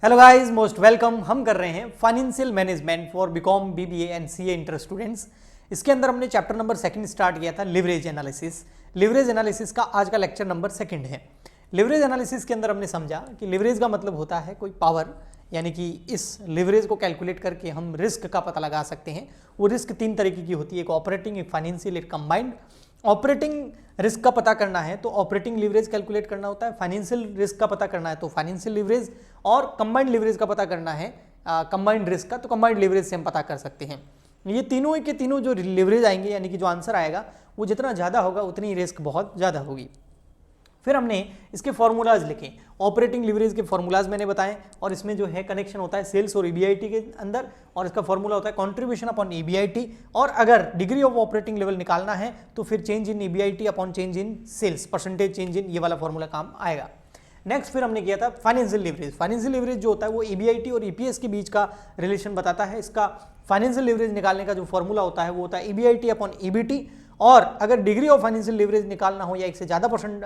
Hello guys, most welcome. हम कर रहे हैं financial management for BCom BBA and CA inter students. इसके अंदर हमने चैप्टर नंबर 2 स्टार्ट किया था, लिवरेज एनालिसिस। लिवरेज एनालिसिस का आज का लेक्चर नंबर 2 है। लिवरेज एनालिसिस के अंदर हमने समझा कि लिवरेज का मतलब होता है कोई पावर, यानी कि इस लिवरेज को कैलकुलेट करके हम रिस्क का पता लगा सकते हैं। वो रिस्क 3 तरीके की होती है, एक ऑपरेटिंग, एक फाइनेंशियल, एक कंबाइंड। ऑपरेटिंग रिस्क का पता करना है तो ऑपरेटिंग लिवरेज कैलकुलेट करना होता है, फाइनेंशियल रिस्क का पता करना है तो फाइनेंशियल लिवरेज, और कंबाइंड लिवरेज का पता करना है कंबाइंड रिस्क का तो कंबाइंड लिवरेज से हम पता कर सकते हैं। ये तीनों के तीनों जो लिवरेज आएंगे, यानी कि जो आंसर आएगा वो जितना ज़्यादा होगा उतनी रिस्क बहुत ज़्यादा होगी। फिर हमने इसके फॉर्मूलाज लिखे, ऑपरेटिंग लिवरेज के फॉर्मूलाज मैंने बताए, और इसमें जो है कनेक्शन होता है सेल्स और ईबीआईटी के अंदर, और इसका फॉर्मूला होता है कंट्रीब्यूशन अपॉन ईबीआईटी। और अगर डिग्री ऑफ ऑपरेटिंग लेवल निकालना है तो फिर change in EBIT upon change in sales, percentage change in, ये वाला फॉर्मूला काम आएगा। नेक्स्ट फिर हमने किया था फाइनेंशियल लिवरेज। फाइनेंशियल लिवरेज जो होता है वो ईबीआईटी और ईपीएस के बीच का रिलेशन बताता है। इसका फाइनेंशियल लिवरेज निकालने का जो फॉर्मूला होता है वो होता है ईबीआईटी अपॉन ईबीटी। और अगर डिग्री ऑफ फाइनेंशियल लिवरेज निकालना हो या एक से ज़्यादा परसेंट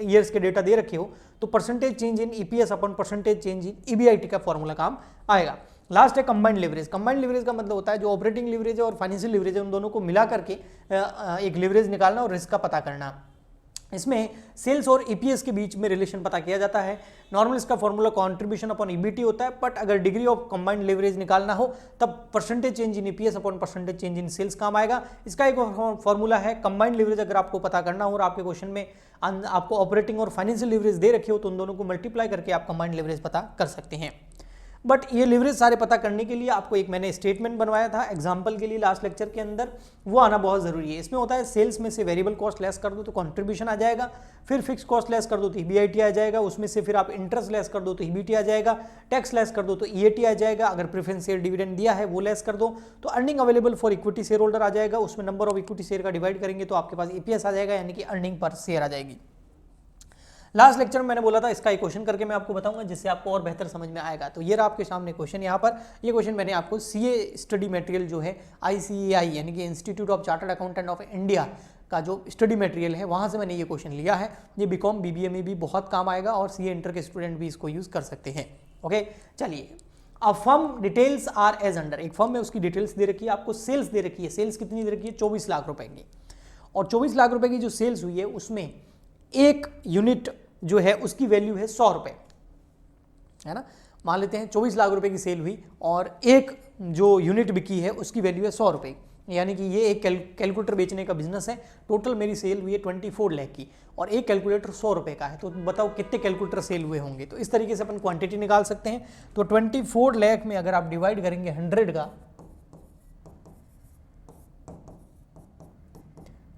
ईयर्स के डेटा दे रखे हो तो percentage change in EPS upon percentage change in EBIT का फॉर्मूला काम आएगा। लास्ट है कंबाइंड लिवरेज। कंबाइंड लिवरेज का मतलब होता है जो ऑपरेटिंग लिवरेज है और फाइनेंशियल लिवरेज है उन दोनों को मिला करके एक लिवरेज निकालना और रिस्क का पता करना। इसमें सेल्स और ईपीएस के बीच में रिलेशन पता किया जाता है। नॉर्मल इसका फॉर्मूला कंट्रीब्यूशन अपॉन ईबीटी होता है, बट अगर डिग्री ऑफ कंबाइंड लिवरेज निकालना हो तब percentage change in EPS upon percentage change in sales काम आएगा। इसका एक फॉर्मूला है कंबाइंड लिवरेज। अगर आपको पता करना हो और आपके क्वेश्चन में आपको ऑपरेटिंग और फाइनेंशियल लिवरेज दे रखे हो तो उन दोनों को मल्टीप्लाई करके आप कंबाइंड लिवरेज पता कर सकते हैं। बट ये लिवरेज सारे पता करने के लिए आपको एक मैंने स्टेटमेंट बनवाया था एग्जांपल के लिए लास्ट लेक्चर के अंदर, वो आना बहुत जरूरी है। इसमें होता है सेल्स में से वेरिएबल कॉस्ट लेस कर दो तो कंट्रीब्यूशन आ जाएगा, फिर फिक्स कॉस्ट लेस कर दो तो ईबीआईटी आ जाएगा, उसमें से फिर आप इंटरेस्ट लेस कर दो तो ईबीटी आ जाएगा, टैक्स लेस कर दो तो ईएटी आ जाएगा, अगर प्रेफरेंस शेयर डिविडेंड दिया है वो लेस कर दो तो earning available for equity share holder आ जाएगा, उसमें नंबर ऑफ इक्विटी शेयर का डिवाइड करेंगे तो आपके पास ईपीएस आ जाएगा, यानी कि अर्निंग पर शेयर आ जाएगी। लास्ट लेक्चर में मैंने बोला था इसका एक क्वेश्चन करके मैं आपको बताऊंगा जिससे आपको और बेहतर समझ में आएगा। तो ये रहा आपके सामने क्वेश्चन। यहाँ पर ये क्वेश्चन मैंने आपको सीए स्टडी मटेरियल जो है आईसीएआई यानी कि institute of chartered accountant of India का जो स्टडी मटेरियल है वहाँ से मैंने ये क्वेश्चन लिया है। ये बीकॉम बीबीए में भी बहुत काम आएगा और सीए इंटर के स्टूडेंट भी इसको यूज़ कर सकते हैं। ओके, चलिए। अब firm details are as under, एक फर्म में उसकी डिटेल्स दे रखी है, आपको सेल्स दे रखी है। सेल्स कितनी दे रखी है? 24 लाख रुपए की। और 24 लाख रुपए की जो सेल्स हुई है उसमें एक यूनिट जो है उसकी वैल्यू है 100 रुपये, है ना। मान लेते हैं 24 लाख रुपए की सेल हुई और एक जो यूनिट बिकी है उसकी वैल्यू है 100 रुपये, यानी कि ये एक कैलकुलेटर बेचने का बिजनेस है। टोटल मेरी सेल हुई है 24 लाख की और एक कैलकुलेटर 100 रुपये का है। तो बताओ कितने कैलकुलेटर सेल हुए होंगे। तो इस तरीके से अपन क्वांटिटी निकाल सकते हैं। तो 24 लाख में अगर आप डिवाइड करेंगे 100 का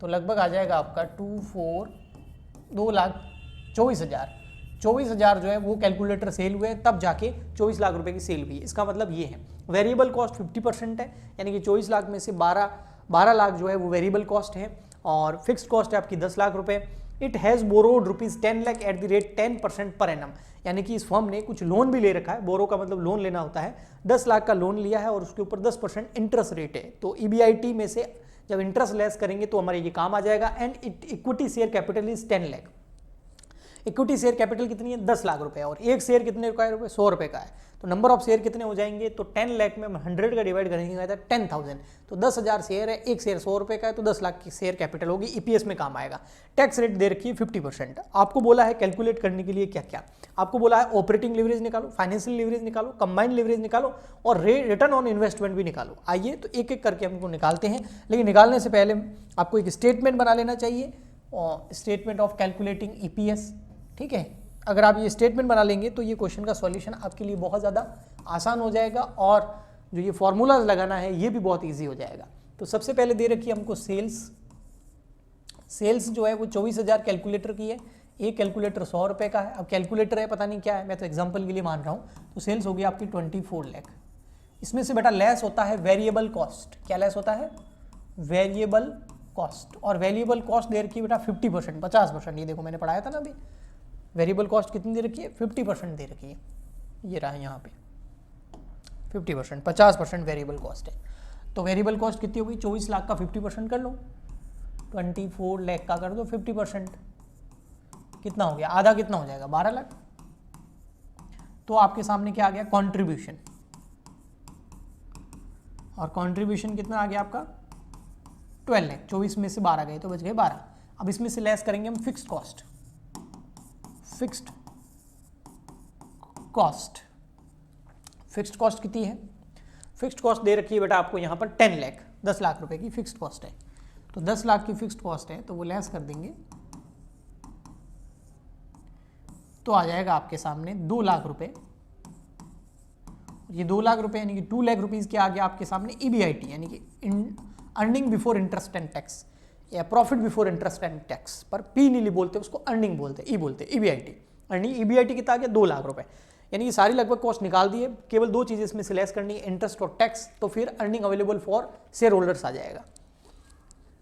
तो लगभग आ जाएगा आपका 2,24,000 जो है वो कैलकुलेटर सेल हुए तब जाके 24 लाख रुपए की सेल हुई है। इसका मतलब ये है वेरिएबल कॉस्ट 50% है, यानी कि 24 लाख में से 12 लाख जो है वो वेरिएबल कॉस्ट है और फिक्स्ड कॉस्ट है आपकी 10 लाख रुपए। It has borrowed ₹10 lakh at the rate 10% per annum, यानी कि इस फर्म ने कुछ लोन भी ले रखा है। बोरो का मतलब लोन लेना होता है। 10 लाख का लोन लिया है और उसके ऊपर 10% इंटरेस्ट रेट है। तो ईबीआईटी में से जब इंटरेस्ट लेस करेंगे तो हमारे ये काम आ जाएगा। And equity share capital is 10 lakh. Equity share capital कितनी है? 10 लाख रुपए, और एक शेयर कितने का है? 100 रुपए का है। तो नंबर ऑफ शेयर कितने हो जाएंगे? तो 10 लाख में 100 का डिवाइड करेंगे 10,000, तो 10,000 शेयर है, एक शेयर 100 रुपए का है तो 10 लाख की शेयर कैपिटल होगी। ईपीएस में काम आएगा। टैक्स रेट दे रखी है 50%। आपको बोला है कैलकुलेट करने के लिए क्या क्या, आपको बोला है ऑपरेटिंग लिवरेज निकालो, फाइनेंशियल लिवरेज निकालो, कंबाइंड लिवरेज निकालो और रिटर्न ऑन इन्वेस्टमेंट भी निकालो। आइए तो एक एक करके हमको निकालते हैं, लेकिन निकालने से पहले आपको एक स्टेटमेंट बना लेना चाहिए, और स्टेटमेंट ऑफ कैलकुलेटिंग ईपीएस। ठीक है, अगर आप ये स्टेटमेंट बना लेंगे तो ये क्वेश्चन का सॉल्यूशन आपके लिए बहुत ज़्यादा आसान हो जाएगा और जो ये फॉर्मूलाज लगाना है ये भी बहुत इजी हो जाएगा। तो सबसे पहले दे रखी है हमको सेल्स जो है वो 24,000 कैलकुलेटर की है। एक कैलकुलेटर 100 रुपये का है। अब कैलकुलेटर है पता नहीं क्या है, मैं तो एग्जाम्पल के लिए मान रहा हूँ। तो सेल्स होगी आपकी 24 लाख। इसमें से बेटा लेस होता है वेरिएबल कॉस्ट। क्या लेस होता है? Variable cost. और वेरिएबल कॉस्ट दे रखी है बेटा 50%, 50%। ये देखो मैंने पढ़ाया था ना अभी, वेरिएबल कॉस्ट कितनी दे रखी है? 50% दे रखी है। ये रहा यहाँ पे 50%, 50% वेरिएबल कॉस्ट है। तो वेरिएबल कॉस्ट कितनी होगी? 24 लाख का 50% कर लो, 24 लाख का कर दो 50%, कितना हो गया? आधा कितना हो जाएगा? 12 लाख। तो आपके सामने क्या आ गया, कंट्रीब्यूशन, और कंट्रीब्यूशन कितना आ गया आपका 12 लाख, 24 में से 12 गए तो बच गए 12। अब इसमें से लेस करेंगे हम फिक्स्ड कॉस्ट, फिक्स्ड कॉस्ट कितनी है, फिक्स्ड कॉस्ट दे रखी है बेटा आपको यहाँ पर 10 लाख, 10 लाख रुपए की फिक्स्ड कॉस्ट है, तो 10 लाख की फिक्स्ड कॉस्ट है तो वो लेस कर देंगे तो आ जाएगा आपके सामने 2 लाख रुपए। ये 2 लाख रुपए यानी कि 2 लाख रुपीज के आगे आपके सामने EBIT यानी कि earning before interest and tax या profit before interest and tax, पर पी नहीं बोलते उसको, अर्निंग बोलते, ई बोलते, EBIT। अर्निंग EBIT कितना आ गया 2 लाख रुपए, यानी कि सारी लगभग कॉस्ट निकाल दिए, केवल 2 चीजें इसमें से लेस करनी है, इंटरेस्ट और टैक्स, तो फिर earning available for share holders आ जाएगा।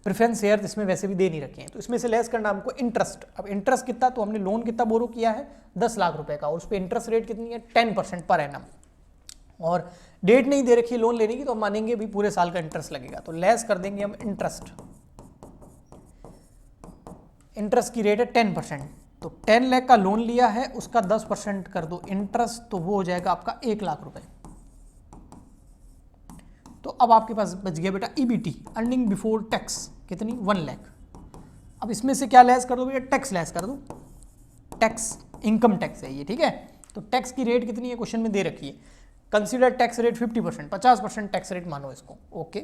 प्रेफरेंस शेयर इसमें वैसे भी दे नहीं रखे हैं, तो इसमें से लेस करना हमको इंटरेस्ट। अब इंटरेस्ट कितना, तो हमने लोन कितना बोरो किया है 10 लाख रुपए का, और उस पर इंटरेस्ट रेट कितनी है 10% पर एनम, और डेट नहीं दे रखी है लोन लेने की, तो हम मानेंगे भी पूरे साल का इंटरेस्ट लगेगा, तो लेस कर देंगे हम इंटरेस्ट। इंटरेस्ट की रेट है 10%, तो 10 लाख का लोन लिया है उसका 10% कर दो इंटरेस्ट, तो वो हो जाएगा आपका 1 लाख रुपए। तो अब आपके पास बच गया बेटा EBT, अर्निंग बिफोर टैक्स, कितनी 1 लाख। अब इसमें से क्या लेस कर दो बेटा, टैक्स लेस कर दो, टैक्स इनकम टैक्स है ये, ठीक है। तो टैक्स की रेट कितनी है क्वेश्चन में दे रखी है, consider tax rate 50%, 50% tax rate मानो इसको, ओके।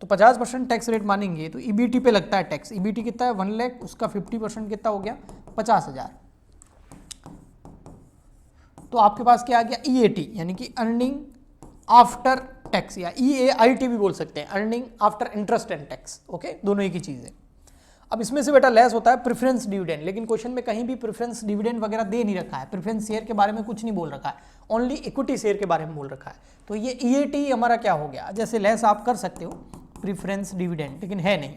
तो 50% टैक्स रेट मानेंगे तो EBT पे लगता है टैक्स, EBT कितना है 1 लाख, उसका 50% कितना हो गया 50,000। तो आपके पास क्या आ गया EAT यानी कि अर्निंग आफ्टर टैक्स, या EAIT भी बोल सकते हैं, earning after interest and tax, okay, दोनों एक ही चीज है। अब इसमें से बेटा लेस होता है प्रेफरेंस डिविडेंड, लेकिन क्वेश्चन में कहीं भी प्रेफरेंस डिविडेंड वगैरह दे नहीं रखा है, प्रेफरेंस शेयर के बारे में कुछ नहीं बोल रखा है, ओनली इक्विटी शेयर के बारे में बोल रखा है। तो ये EAT हमारा क्या हो गया, जैसे लेस आप कर सकते हो प्रेफरेंस डिविडेंड, लेकिन है नहीं,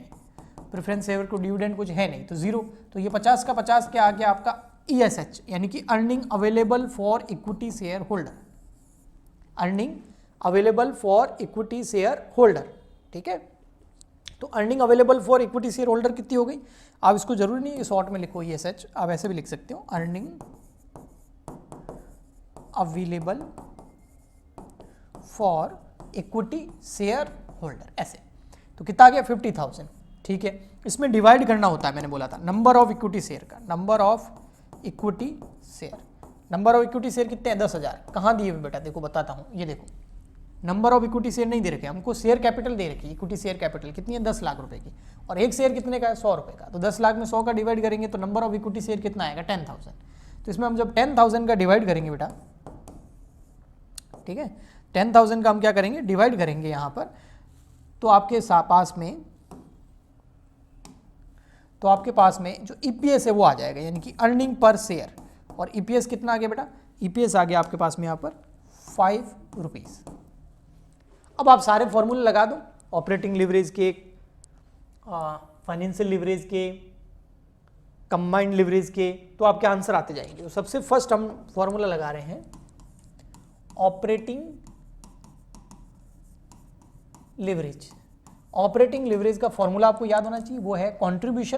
प्रेफरेंस शेयर को डिविडेंड कुछ है नहीं, तो 0। तो ये 50 का 50 क्या आ गया आपका ESH यानी कि earning available for equity share holder, earning available for equity share holder, ठीक है। तो earning available for equity share holder कितनी हो गई, आप इसको जरूरी नहीं शॉर्ट में लिखो ESH, आप ऐसे भी लिख सकते हो, earning available for equity share holder, ऐसे। तो कितना आ गया 50,000, ठीक है। इसमें डिवाइड करना होता है, मैंने बोला था नंबर ऑफ इक्विटी शेयर का, number of equity share, number of equity share कितने हैं 10,000, कहाँ दिए हुए बेटा, देखो बताता हूँ, ये देखो नंबर ऑफ इक्विटी शेयर नहीं दे रखे हमको, शेयर कैपिटल दे रखी है, इक्विटी शेयर कैपिटल कितनी है 10 लाख रुपए की, और एक शेयर कितने का है 100 रुपए का, तो 10 लाख में 100 का डिवाइड करेंगे तो नंबर ऑफ इक्विटी शेयर कितना आएगा 10,000। तो इसमें हम जब 10,000 का डिवाइड करेंगे बेटा, ठीक है, 10,000 का हम क्या करेंगे डिवाइड करेंगे यहाँ पर, तो आपके पास में जो EPS है वो आ जाएगा, यानी कि अर्निंग पर शेयर, और EPS कितना आ गया बेटा, EPS आ गया आपके पास में यहाँ पर 5 रुपीज़। अब आप सारे फॉर्मूले लगा दो, ऑपरेटिंग लिवरेज के, फाइनेंशियल लिवरेज के, कंबाइंड लिवरेज के, तो आपके आंसर आते जाएंगे। तो सबसे फर्स्ट हम फॉर्मूला लगा रहे हैं ऑपरेटिंग लिवरेज। ऑपरेटिंग लिवरेज का फॉर्मूला आपको याद होना चाहिए, वो है कंट्रीब्यूशन,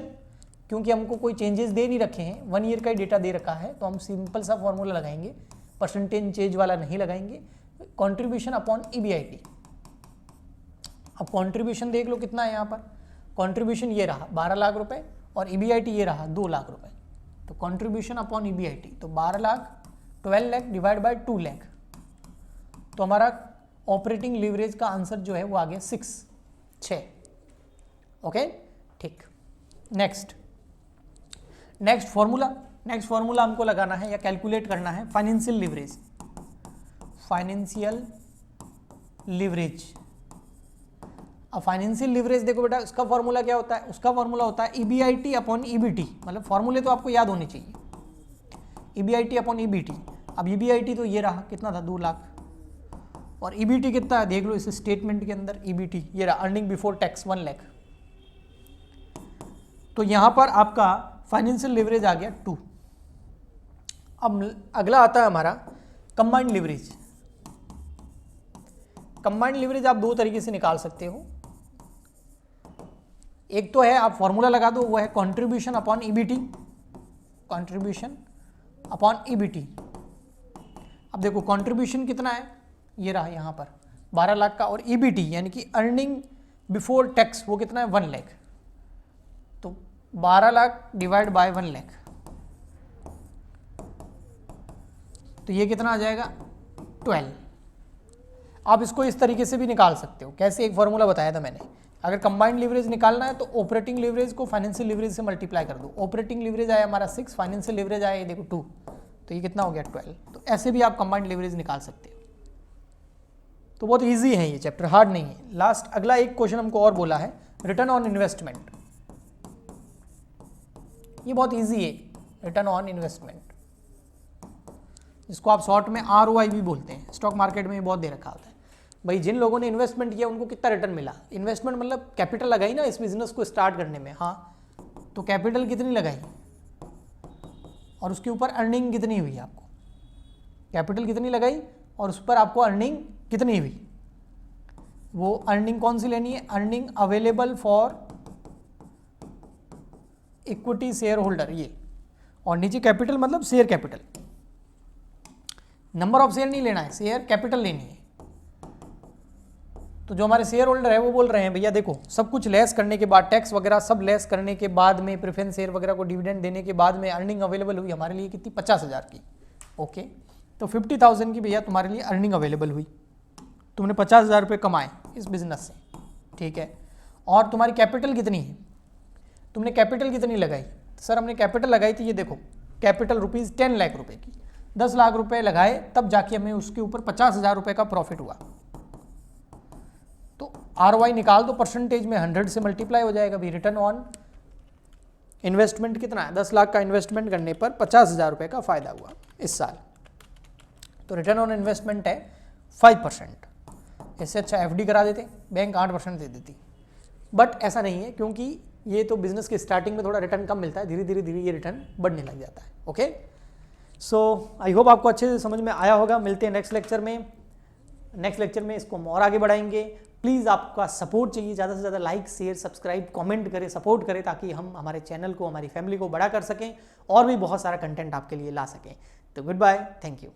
क्योंकि हमको कोई चेंजेस दे नहीं रखे हैं, 1 ईयर का ही डेटा दे रखा है, तो हम सिंपल सा फॉर्मूला लगाएंगे, परसेंटेज चेंज वाला नहीं लगाएंगे, कंट्रीब्यूशन अपॉन EBIT। अब कंट्रीब्यूशन देख लो कितना है यहाँ पर, कंट्रीब्यूशन ये रहा 12 लाख रुपए, और EBIT ये रहा 2 लाख रुपए, तो कंट्रीब्यूशन अपॉन EBIT, तो 12 लाख 12 लाख डिवाइड बाय 2 लाख, तो हमारा ऑपरेटिंग लिवरेज का आंसर जो है वो आ गया 6। ओके, ठीक। नेक्स्ट फॉर्मूला हमको लगाना है या कैलकुलेट करना है फाइनेंशियल लिवरेज। अब फाइनेंशियल लिवरेज देखो बेटा, उसका फॉर्मूला क्या होता है, उसका फॉर्मूला होता है EBIT अपॉन EBT, मतलब फॉर्मूले तो आपको याद होने चाहिए, EBIT अपॉन EBT। अब EBIT तो ये रहा कितना था 2 लाख, और EBT कितना है देख लो इस स्टेटमेंट के अंदर, EBT ये रहा अर्निंग बिफोर टैक्स 1 लाख। तो यहां पर आपका फाइनेंशियल लिवरेज आ गया 2। अब अगला आता है हमारा कंबाइंड लिवरेज। कंबाइंड लिवरेज आप 2 तरीके से निकाल सकते हो, एक तो है आप फॉर्मूला लगा दो, वो है contribution upon EBT, contribution upon EBT। अब देखो कंट्रीब्यूशन कितना है, ये रहा यहाँ पर 12 लाख का, और ईबीटी यानी कि अर्निंग बिफोर टैक्स वो कितना है 1 लाख। तो 12 लाख डिवाइड बाय 1 लाख, तो ये कितना आ जाएगा 12। आप इसको इस तरीके से भी निकाल सकते हो। कैसे, एक फॉर्मूला बताया था मैंने, अगर कंबाइंड लीवरेज निकालना है तो ऑपरेटिंग लीवरेज को फाइनेंशियल लीवरेज से मल्टीप्लाई कर दो। ऑपरेटिंग लीवरेज आया हमारा 6, फाइनेंशियल लीवरेज आया ये देखो 2, तो ये कितना हो गया 12। तो ऐसे भी आप कंबाइंड लीवरेज निकाल सकते हो। तो बहुत इजी है ये चैप्टर, हार्ड नहीं है। लास्ट अगला एक क्वेश्चन हमको और बोला है, रिटर्न ऑन इन्वेस्टमेंट। ये बहुत इजी है, रिटर्न ऑन इन्वेस्टमेंट, जिसको आप शॉर्ट में ROI भी बोलते हैं। स्टॉक मार्केट में बहुत दे रखा होता है। भाई जिन लोगों ने इन्वेस्टमेंट किया उनको कितना रिटर्न मिला। इन्वेस्टमेंट मतलब कैपिटल लगाई ना इस बिजनेस को स्टार्ट करने में, हाँ, तो कैपिटल कितनी लगाई और उसके ऊपर अर्निंग कितनी हुई आपको। कैपिटल कितनी लगाई और उस पर आपको अर्निंग कितनी हुई। वो अर्निंग कौन सी लेनी है, earning available for equity share holder, ये, और नीचे कैपिटल मतलब share capital. Number of share नहीं लेना है, शेयर कैपिटल लेनी है। तो जो हमारे शेयर होल्डर है वो बोल रहे हैं भैया देखो सब कुछ लेस करने के बाद, टैक्स वगैरह सब लेस करने के बाद में, प्रेफरेंस शेयर वगैरह को डिविडेंड देने के बाद में अर्निंग अवेलेबल हुई हमारे लिए कितनी, 50,000 की। ओके, तो 50,000 की भैया तुम्हारे लिए अर्निंग अवेलेबल हुई, तुमने 50,000 रुपये कमाए इस बिजनेस से, ठीक है। और तुम्हारी कैपिटल कितनी है, तुमने कैपिटल कितनी लगाई, सर हमने कैपिटल लगाई थी, ये देखो कैपिटल रुपीज़ 10 लाख रुपए की, 10 लाख रुपए लगाए तब जाके हमें उसके ऊपर 50,000 रुपये का प्रॉफिट हुआ। तो ROI निकाल दो, परसेंटेज में 100 से मल्टीप्लाई हो जाएगा भी। रिटर्न ऑन इन्वेस्टमेंट कितना है, 10 लाख का इन्वेस्टमेंट करने पर 50,000 रुपये का फायदा हुआ इस साल। तो रिटर्न ऑन इन्वेस्टमेंट है 5%। इससे अच्छा FD करा देते, बैंक 8% दे देती, बट ऐसा नहीं है क्योंकि ये तो बिजनेस के स्टार्टिंग में थोड़ा रिटर्न कम मिलता है, धीरे धीरे ये रिटर्न बढ़ने लग जाता है। ओके, सो आई होप आपको अच्छे से समझ में आया होगा। मिलते हैं नेक्स्ट लेक्चर में। नेक्स्ट लेक्चर में इसको हम और आगे बढ़ाएंगे। प्लीज़ आपका सपोर्ट चाहिए, ज़्यादा से ज़्यादा लाइक शेयर सब्सक्राइब कमेंट करें, सपोर्ट करें, ताकि हम हमारे चैनल को, हमारी फैमिली को बड़ा कर सकें और भी बहुत सारा कंटेंट आपके लिए ला सकें। तो गुड बाय, थैंक यू।